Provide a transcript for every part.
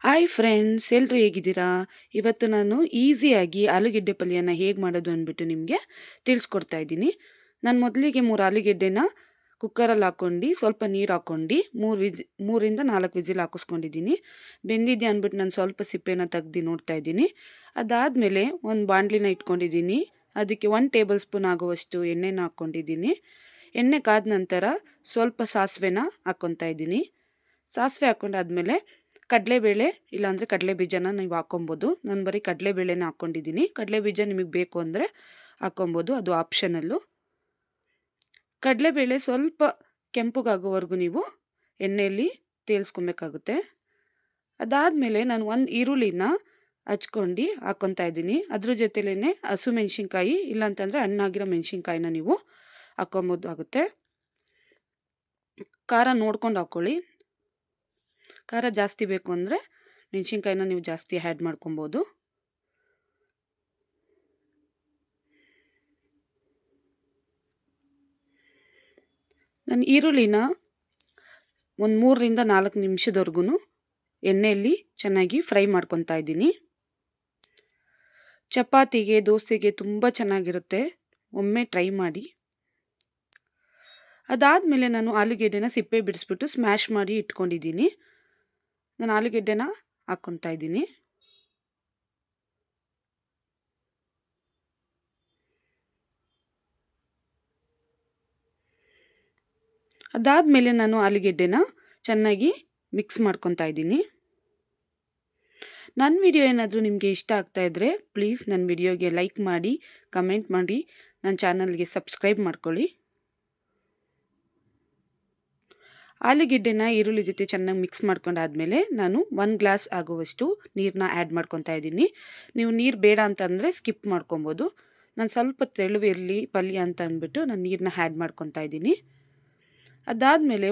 Hi friends, ಎಲ್ಲರೂ ಹೇಗಿದ್ದೀರಾ? ಇವತ್ತು ನಾನು ಈಸಿಯಾಗಿ ಆಲೂಗೆಡ್ಡೆ ಪಲ್ಯನ ಹೇಗೆ ಮಾಡೋದು ಅಂದ್ಬಿಟ್ಟು ನಿಮಗೆ ತಿಳಿಸ್ಕೊಡ್ತಾ ಇದ್ದೀನಿ. ನಾನು ಮೊದಲಿಗೆ 3 ಆಲೂಗೆಡ್ಡೆನ ಕುಕ್ಕರಲ್ಲಿ ಹಾಕ್ಕೊಂಡು ಸ್ವಲ್ಪ ನೀರು ಹಾಕ್ಕೊಂಡು 3ರಿಂದ 4 ವಿಸಿಲ್ ಹಾಕಿಸ್ಕೊಂಡಿದ್ದೀನಿ. ಬೆಂದಿದೆ ಅಂದ್ಬಿಟ್ಟು ನಾನು ಸ್ವಲ್ಪ ಸಿಪ್ಪೆನ ತೆಗ್ದು ನೋಡ್ತಾ ಇದ್ದೀನಿ. ಅದಾದಮೇಲೆ ಒಂದು ಬಾಣಲಿನ ಇಟ್ಕೊಂಡಿದ್ದೀನಿ. ಅದಕ್ಕೆ 1 ಟೇಬಲ್ ಸ್ಪೂನ್ ಆಗುವಷ್ಟು ಎಣ್ಣೆನ ಹಾಕ್ಕೊಂಡಿದ್ದೀನಿ. ಎಣ್ಣೆ ಕಾದ ನಂತರ ಸ್ವಲ್ಪ ಸಾಸಿವೆನ ಹಾಕ್ಕೊತಾ ಇದ್ದೀನಿ. ಸಾಸಿವೆ ಹಾಕ್ಕೊಂಡಾದ್ಮೇಲೆ ಕಡಲೆಬೇಳೆ ಇಲ್ಲಾಂದರೆ ಕಡಲೆ ಬೀಜನ ನೀವು ಹಾಕ್ಕೊಬೋದು. ನಾನು ಬರೀ ಕಡಲೆಬೇಳೆನ ಹಾಕ್ಕೊಂಡಿದ್ದೀನಿ. ಕಡಲೆ ಬೀಜ ನಿಮಗೆ ಬೇಕು ಅಂದರೆ ಹಾಕ್ಕೊಬೋದು, ಅದು ಆಪ್ಷನಲ್ಲು. ಕಡಲೆಬೇಳೆ ಸ್ವಲ್ಪ ಕೆಂಪಗಾಗೋವರೆಗೂ ನೀವು ಎಣ್ಣೆಯಲ್ಲಿ ತೇಲ್ಸ್ಕೊಬೇಕಾಗುತ್ತೆ. ಅದಾದಮೇಲೆ ನಾನು ಒಂದು ಈರುಳ್ಳಿನ ಹಚ್ಕೊಂಡು ಹಾಕ್ಕೊತಾ ಇದ್ದೀನಿ. ಅದ್ರ ಜೊತೆಲೇ ಹಸಿಮೆಣ್ಸಿನ್ಕಾಯಿ ಇಲ್ಲಾಂತಂದರೆ ಹಣ್ಣಾಗಿರೋ ಮೆಣಸಿನ್ಕಾಯಿನ ನೀವು ಹಾಕ್ಕೊಬೋದು ಆಗುತ್ತೆ. ಖಾರ ನೋಡ್ಕೊಂಡು ಹಾಕ್ಕೊಳ್ಳಿ. ಖಾರ ಜಾಸ್ತಿ ಬೇಕು ಅಂದರೆ ಮೆಣಸಿನ್ಕಾಯಿನ ನೀವು ಜಾಸ್ತಿ ಆ್ಯಡ್ ಮಾಡ್ಕೊಬೋದು. ನಾನು ಈರುಳ್ಳಿನ ಒಂದು 3ರಿಂದ 4 ನಿಮಿಷದವರೆಗೂ ಎಣ್ಣೆಯಲ್ಲಿ ಚೆನ್ನಾಗಿ ಫ್ರೈ ಮಾಡ್ಕೊತಾ ಇದ್ದೀನಿ. ಚಪಾತಿಗೆ ದೋಸೆಗೆ ತುಂಬ ಚೆನ್ನಾಗಿರುತ್ತೆ, ಒಮ್ಮೆ ಟ್ರೈ ಮಾಡಿ. ಅದಾದಮೇಲೆ ನಾನು ಆಲೂಗೆಡ್ಡೆನ ಸಿಪ್ಪೆ ಬಿಡಿಸ್ಬಿಟ್ಟು ಸ್ಮ್ಯಾಶ್ ಮಾಡಿ ಇಟ್ಕೊಂಡಿದ್ದೀನಿ. ನಾನು ಆಲೂಗೆಡ್ಡೆನ ಹಾಕ್ಕೊತಾ ಇದ್ದೀನಿ. ಅದಾದಮೇಲೆ ನಾನು ಆಲೂಗೆಡ್ಡೆನ ಚೆನ್ನಾಗಿ ಮಿಕ್ಸ್ ಮಾಡ್ಕೊತಾ ಇದ್ದೀನಿ. ನನ್ನ ವಿಡಿಯೋ ಏನಾದರೂ ನಿಮಗೆ ಇಷ್ಟ ಆಗ್ತಾಯಿದ್ರೆ ಪ್ಲೀಸ್ ನನ್ನ ವಿಡಿಯೋಗೆ ಲೈಕ್ ಮಾಡಿ, ಕಮೆಂಟ್ ಮಾಡಿ, ನನ್ನ ಚಾನಲ್ಗೆ ಸಬ್ಸ್ಕ್ರೈಬ್ ಮಾಡ್ಕೊಳ್ಳಿ. ಆಲೂಗೆಡ್ಡೆನ ಈರುಳ್ಳಿ ಜೊತೆ ಚೆನ್ನಾಗಿ ಮಿಕ್ಸ್ ಮಾಡ್ಕೊಂಡಾದ್ಮೇಲೆ ನಾನು 1 ಗ್ಲಾಸ್ ಆಗುವಷ್ಟು ನೀರನ್ನ ಆ್ಯಡ್ ಮಾಡ್ಕೊತಾ ಇದ್ದೀನಿ. ನೀವು ನೀರು ಬೇಡ ಅಂತಂದರೆ ಸ್ಕಿಪ್ ಮಾಡ್ಕೊಬೋದು. ನಾನು ಸ್ವಲ್ಪ ತೆಳುವಿರಲಿ ಪಲ್ಯ ಅಂತ ಅಂದ್ಬಿಟ್ಟು ನಾನು ನೀರನ್ನ ಆ್ಯಡ್ ಮಾಡ್ಕೊತಾ ಇದ್ದೀನಿ. ಅದಾದಮೇಲೆ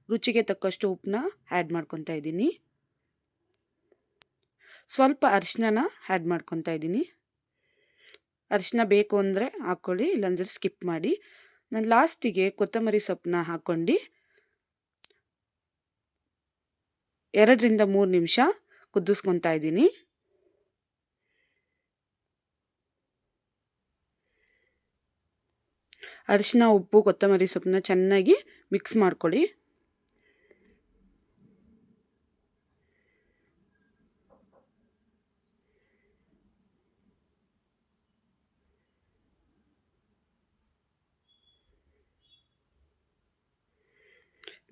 ರುಚಿಗೆ ತಕ್ಕಷ್ಟು ಉಪ್ಪನ್ನ ಆ್ಯಡ್ ಮಾಡ್ಕೊತಾ ಇದ್ದೀನಿ. ಸ್ವಲ್ಪ ಅರಿಶಿನ ಆ್ಯಡ್ ಮಾಡ್ಕೊತಾ ಇದ್ದೀನಿ. ಅರಿಶಿನ ಬೇಕು ಅಂದರೆ ಹಾಕ್ಕೊಳ್ಳಿ, ಇಲ್ಲಾಂದರೆ ಸ್ಕಿಪ್ ಮಾಡಿ. ನಾನು ಲಾಸ್ಟಿಗೆ ಕೊತ್ತಂಬರಿ ಸೊಪ್ಪನ್ನ ಹಾಕ್ಕೊಂಡು 2ರಿಂದ 3 ನಿಮಿಷ ಕುದಿಸ್ಕೊತಾ ಇದ್ದೀನಿ. ಅರಿಶಿನ, ಉಪ್ಪು, ಕೊತ್ತಂಬರಿ ಸೊಪ್ಪನ್ನ ಚೆನ್ನಾಗಿ ಮಿಕ್ಸ್ ಮಾಡ್ಕೊಳ್ಳಿ.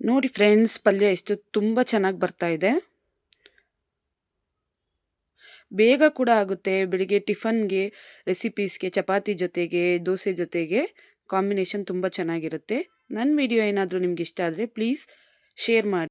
ನೋಡಿ ಫ್ರೆಂಡ್ಸ್, ಪಲ್ಯ ಎಷ್ಟು ತುಂಬ ಚೆನ್ನಾಗಿ ಬರ್ತಾ ಇದೆ. ಬೇಗ ಕೂಡ ಆಗುತ್ತೆ. ಬೆಳಿಗ್ಗೆ ಟಿಫನ್ಗೆ, ರೆಸಿಪೀಸ್ಗೆ, ಚಪಾತಿ ಜೊತೆಗೆ, ದೋಸೆ ಜೊತೆಗೆ ಕಾಂಬಿನೇಷನ್ ತುಂಬ ಚೆನ್ನಾಗಿರುತ್ತೆ. ನನ್ನ ವಿಡಿಯೋ ಏನಾದರೂ ನಿಮ್ಗೆ ಇಷ್ಟ ಆದರೆ ಪ್ಲೀಸ್ ಶೇರ್ ಮಾಡಿ.